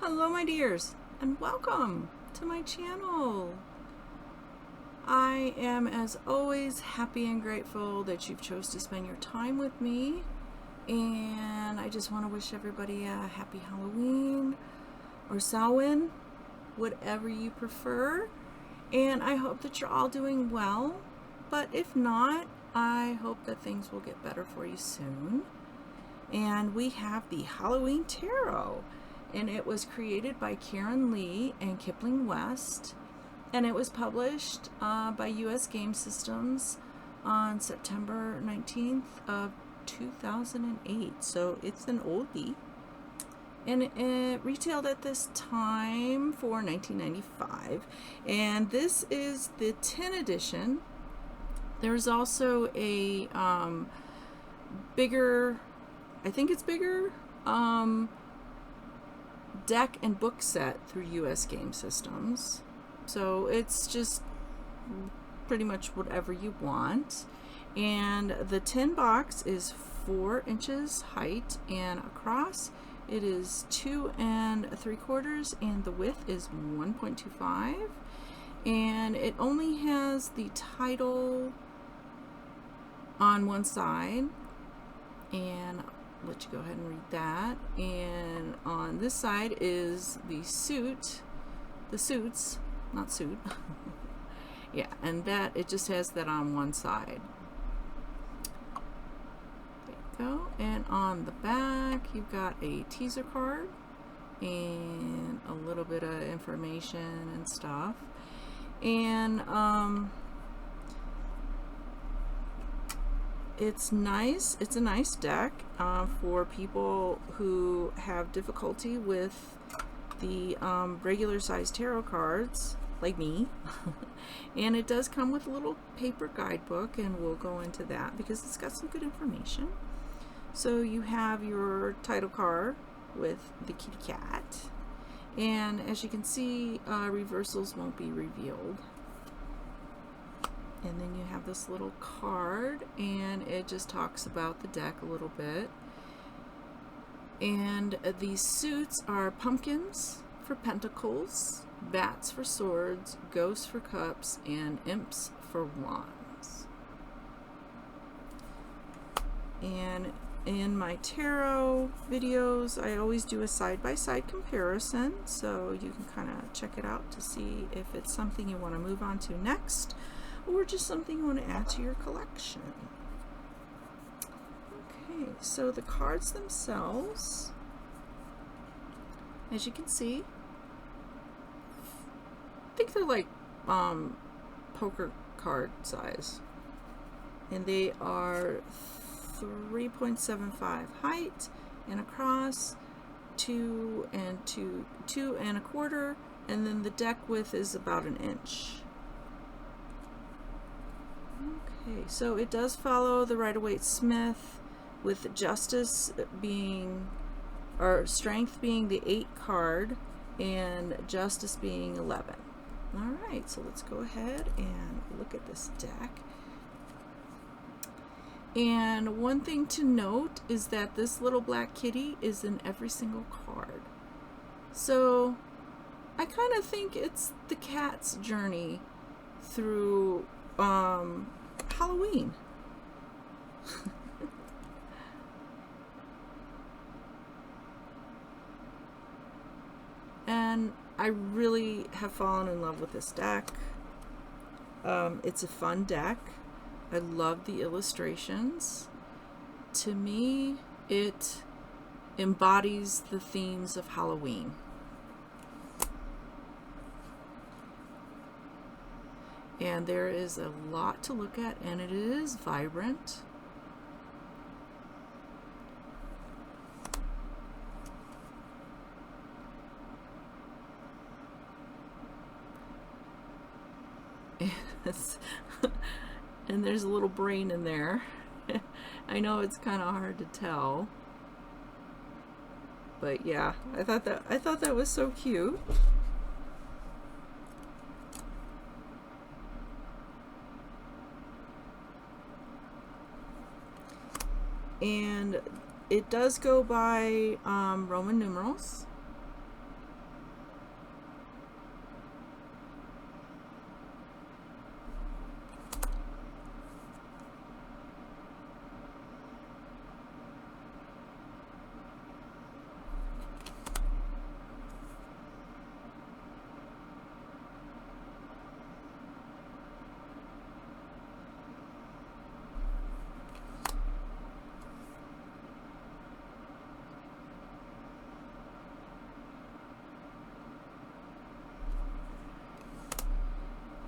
Hello my dears, and welcome to my channel. I am, as always, happy and grateful that you've chose to spend your time with me, and I just want to wish everybody a happy Halloween or Samhain, whatever you prefer, and I hope that you're all doing well. But if not, I hope that things will get better for you soon. And we have the Halloween Tarot, and it was created by Karin Lee and Kipling West, and it was published by U.S. Game Systems on September 19th of 2008. So it's an oldie, and it retailed at this time for $19.95, and this is the 10 edition. There's also a bigger, I think it's bigger, deck and book set through U.S. Game Systems. So it's just pretty much whatever you want. And the tin box is 4 inches height and across. It is 2 3/4, and the width is 1.25. And it only has the title on one side, and I'll let you go ahead and read that. And on this side is the suits, not suit. Yeah, and that it just has that on one side. There you go. And on the back you've got a teaser card and a little bit of information and stuff. And it's nice. It's a nice deck for people who have difficulty with the regular size tarot cards, like me. And it does come with a little paper guidebook, and we'll go into that because it's got some good information. So you have your title card with the kitty cat, and as you can see, reversals won't be revealed. And then you have this little card, and it just talks about the deck a little bit. And these suits are pumpkins for pentacles, bats for swords, ghosts for cups, and imps for wands. And in my tarot videos, I always do a side-by-side comparison, so you can kind of check it out to see if it's something you want to move on to next, or just something you want to add to your collection. Okay, so the cards themselves, as you can see, I think they're like poker card size, and they are 3.75 height and across, 2 1/4, and then the deck width is about 1 inch. Okay, so it does follow the Rider-Waite-Smith, with justice being, or strength being, the 8 card, and justice being 11. Alright, so let's go ahead and look at this deck. And one thing to note is that this little black kitty is in every single card. So I kind of think it's the cat's journey through Halloween. And I really have fallen in love with this deck. It's a fun deck. I love the illustrations. To me, it embodies the themes of Halloween. And there is a lot to look at, and it is vibrant. And there's a little brain in there. I know it's kind of hard to tell, but yeah, I thought that was so cute. And it does go by Roman numerals.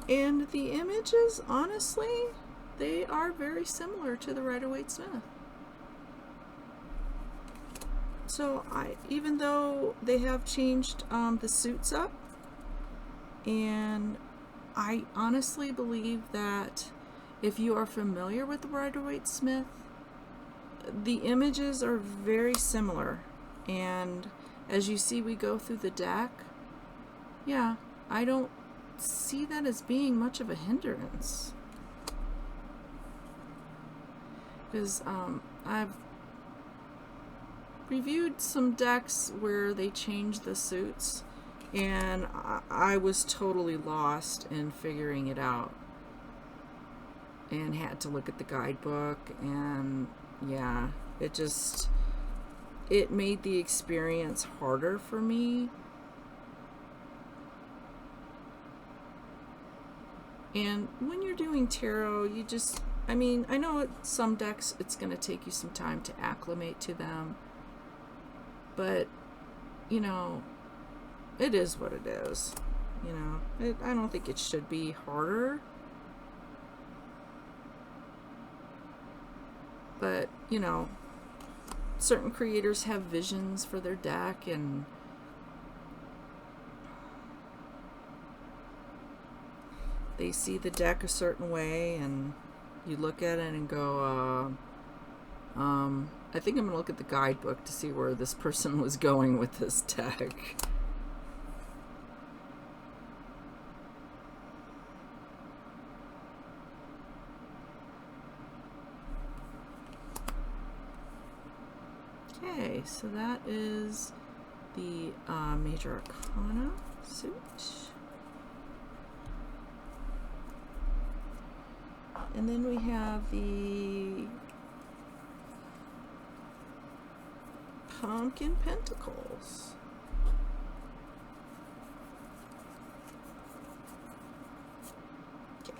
And the images, honestly, they are very similar to the Rider-Waite-Smith. So even though they have changed the suits up, and I honestly believe that if you are familiar with the Rider-Waite-Smith, the images are very similar. And as you see, we go through the deck. Yeah, I don't see that as being much of a hindrance. Because I've reviewed some decks where they changed the suits, and I was totally lost in figuring it out and had to look at the guidebook, and yeah, it made the experience harder for me. And when you're doing tarot, I mean, I know some decks it's going to take you some time to acclimate to them, but you know, it is what it is. You know, I don't think it should be harder. But, you know, certain creators have visions for their deck, and they see the deck a certain way, and you look at it and go, I think I'm going to look at the guidebook to see where this person was going with this deck. Okay, so that is the Major Arcana suit. And then we have the Pumpkin Pentacles. Okay.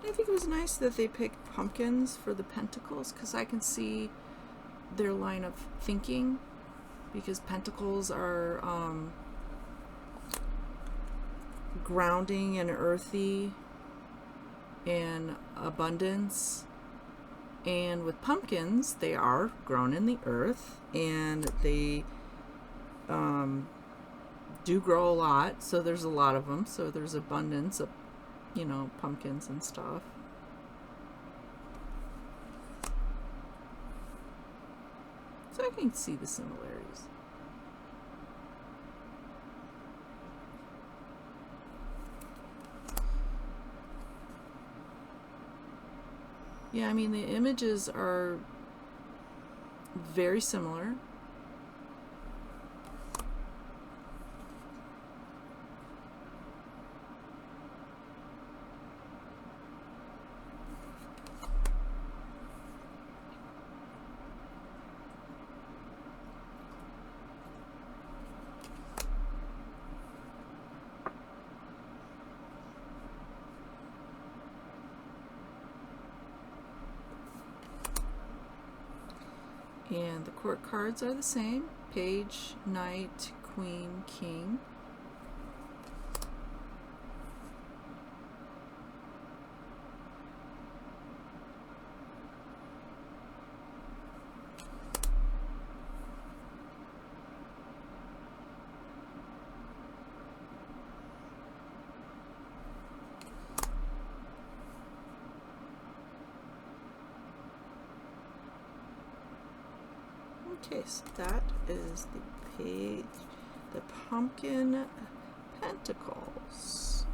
I think it was nice that they picked pumpkins for the pentacles, because I can see their line of thinking, because pentacles are grounding and earthy and abundance, and with pumpkins they are grown in the earth, and they do grow a lot, so there's a lot of them, so there's abundance of, you know, pumpkins and stuff. So I can see the similarities. Yeah, I mean, the images are very similar. And the court cards are the same: Page, Knight, Queen, King. Okay, so that is the page, the Pumpkin Pentacles.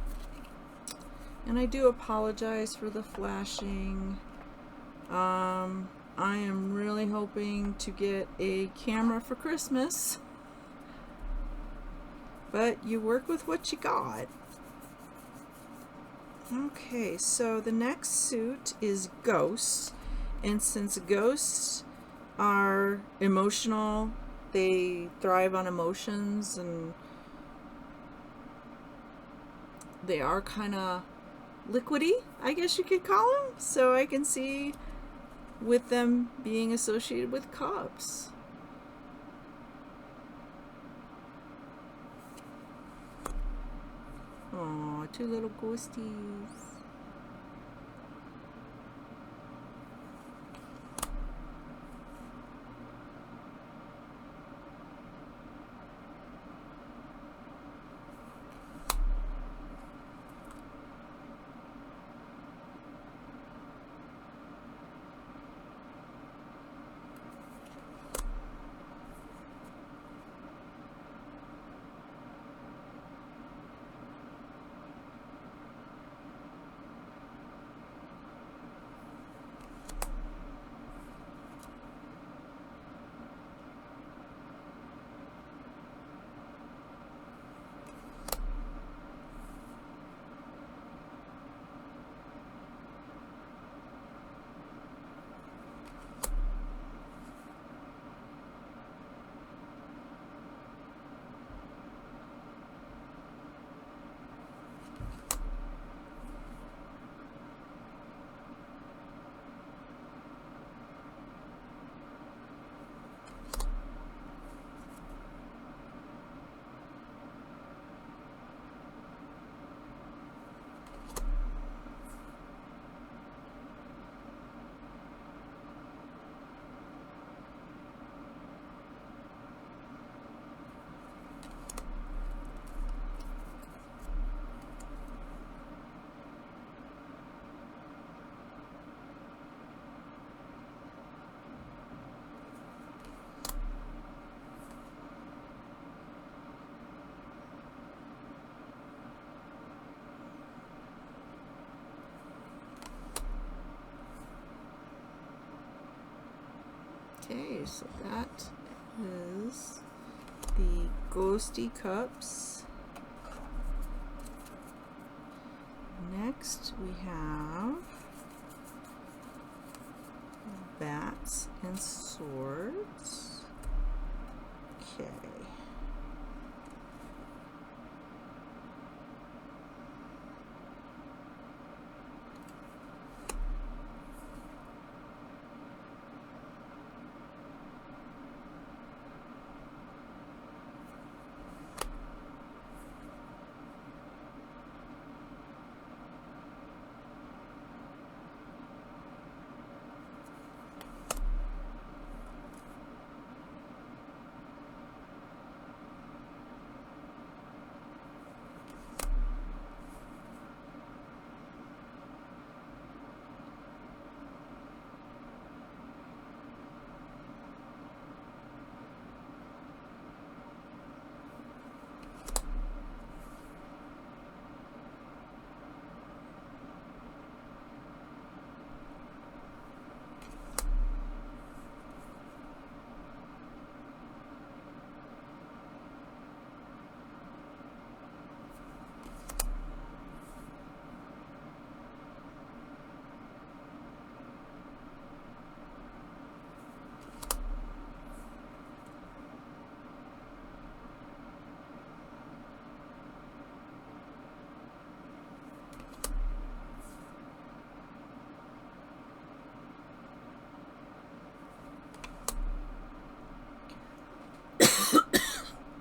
And I do apologize for the flashing. I am really hoping to get a camera for Christmas, but you work with what you got. Okay, so the next suit is Ghosts, and since ghosts are emotional they thrive on emotions, and they are kind of liquidy, I guess you could call them. So I can see with them being associated with cups. Oh, two little ghosties. Okay, so that is the ghosty cups. Next we have bats and swords. Okay.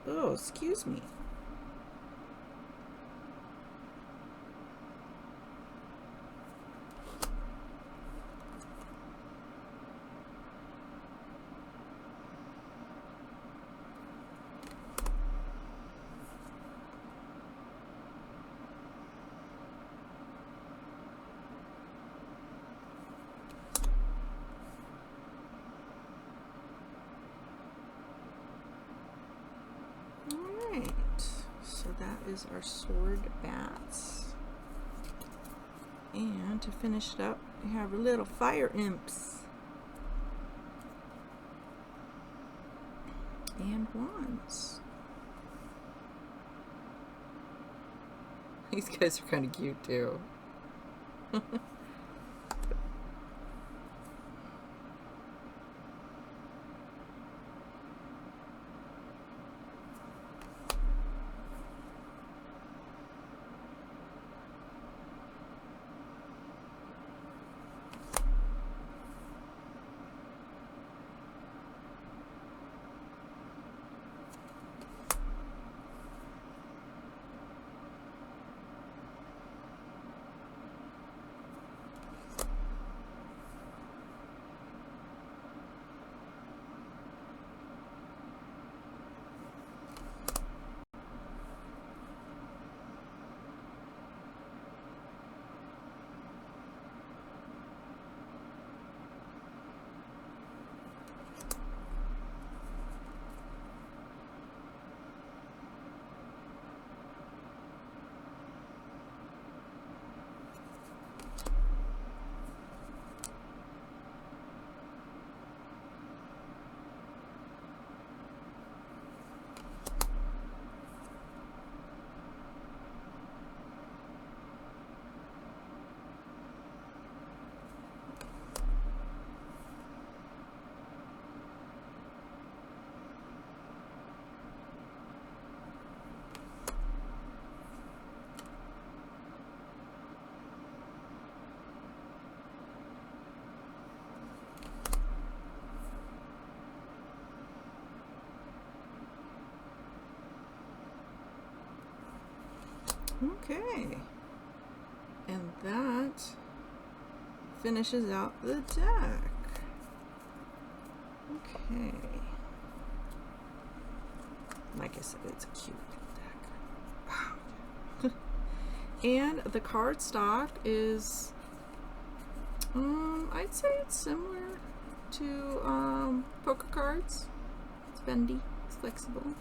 Oh, excuse me. Alright, so that is our sword bats. And to finish it up, we have our little fire imps. And wands. These guys are kind of cute too. Okay. And that finishes out the deck. Okay. Like I said, it's a cute deck. And the cardstock is, I'd say it's similar to poker cards. It's bendy, it's flexible,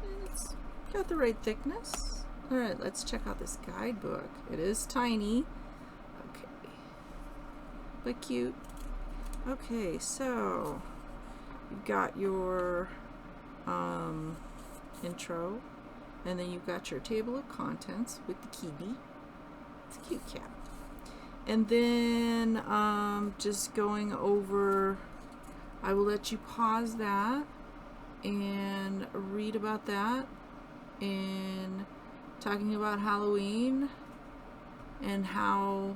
and it's got the right thickness. Alright, let's check out this guidebook. It is tiny. Okay. But cute. Okay, so you've got your intro, and then you've got your table of contents with the kitty. It's a cute cat. And then just going over, I will let you pause that and read about that, and talking about Halloween and how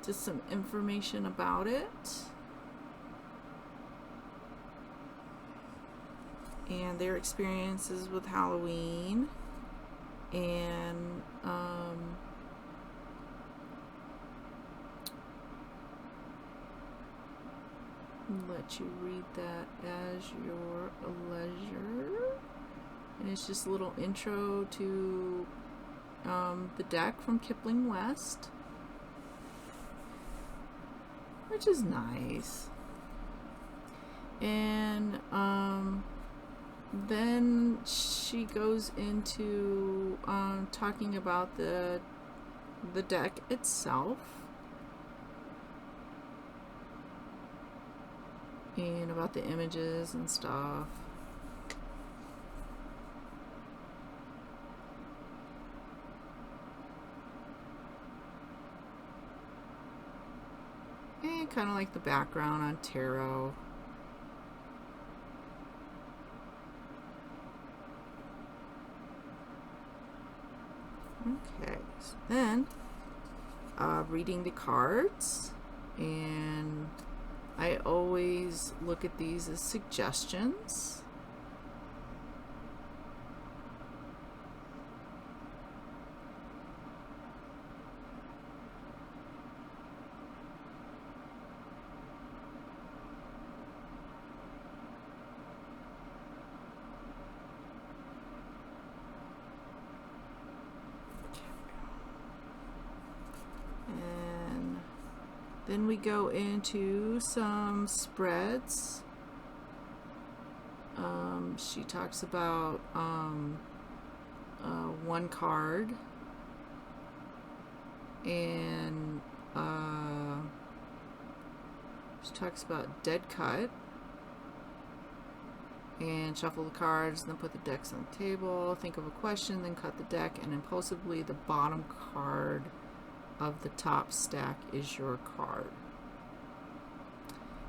just some information about it, and their experiences with Halloween, and let you read that as your leisure. And it's just a little intro to the deck from Kipling West, which is nice. And then she goes into talking about the deck itself, and about the images and stuff. And kind of like the background on tarot. Okay, so then reading the cards, and I always look at these as suggestions. Then we go into some spreads. She talks about one card, and she talks about dead cut, and shuffle the cards, and then put the decks on the table, think of a question, then cut the deck, and impulsively the bottom card of the top stack is your card.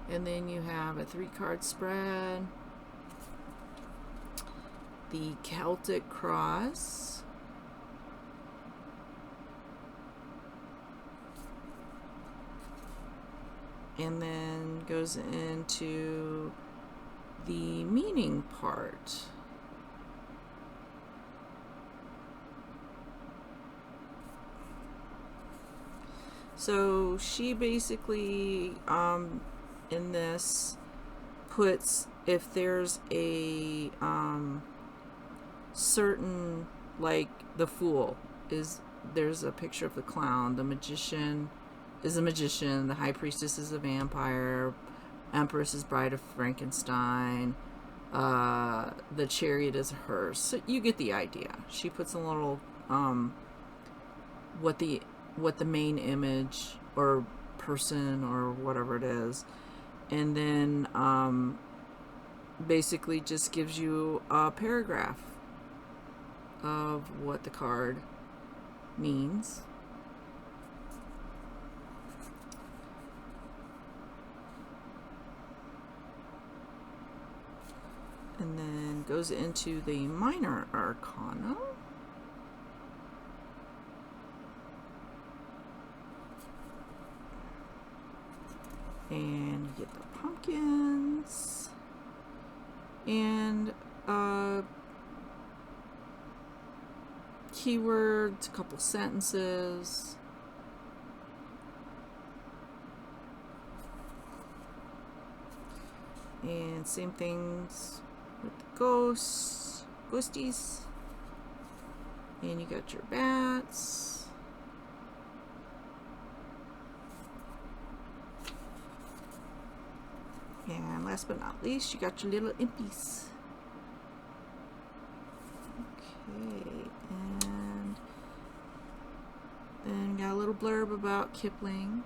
And then you have a 3-card spread, the Celtic Cross, and then goes into the meaning part. So she basically in this puts, if there's a certain, like the Fool is, there's a picture of the clown, the magician is a magician, the high priestess is a vampire, empress is bride of Frankenstein, the chariot is a hearse. So you get the idea. She puts a little what the main image or person or whatever it is, and then basically just gives you a paragraph of what the card means. And then goes into the minor arcana. And you get the pumpkins, and keywords, a couple sentences. And same things with the ghosts, ghosties. And you got your bats. And last but not least, you got your little impies. Okay, and then got a little blurb about Kipling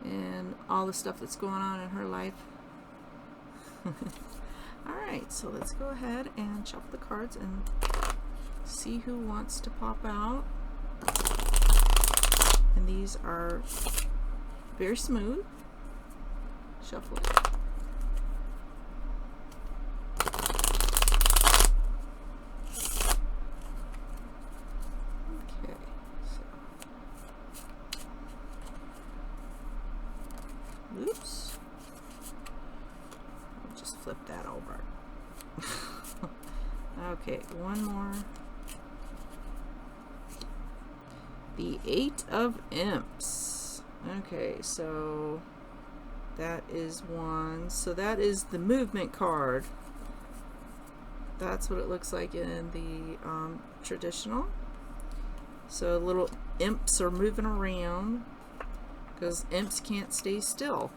and all the stuff that's going on in her life. Alright, so let's go ahead and shuffle the cards and see who wants to pop out. And these are very smooth. Shuffle it. Okay, so oops. I'll just flip that over. Okay, one more. The Eight of Imps. Okay, so that is one. So that is the movement card. That's what it looks like in the traditional. So little imps are moving around because imps can't stay still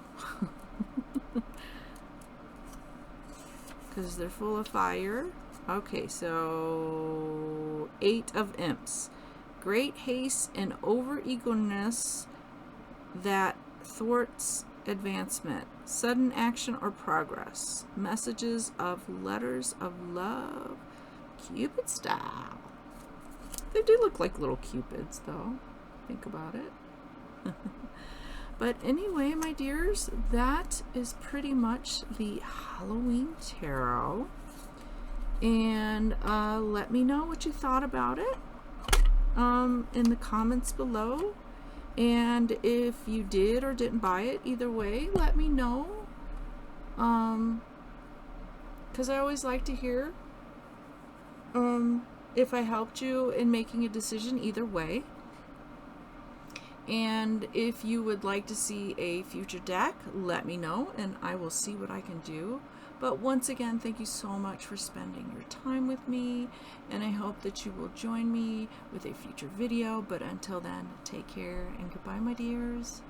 because they're full of fire. Okay, so Eight of Imps. Great haste and over-eagerness that thwarts advancement, sudden action or progress, messages of letters of love, Cupid style. They do look like little cupids though, think about it. But anyway, my dears, that is pretty much the Halloween Tarot. And let me know what you thought about it in the comments below. And if you did or didn't buy it, either way, let me know. Because I always like to hear if I helped you in making a decision either way. And if you would like to see a future deck, let me know and I will see what I can do. But once again, thank you so much for spending your time with me, and I hope that you will join me with a future video. But until then, take care and goodbye, my dears.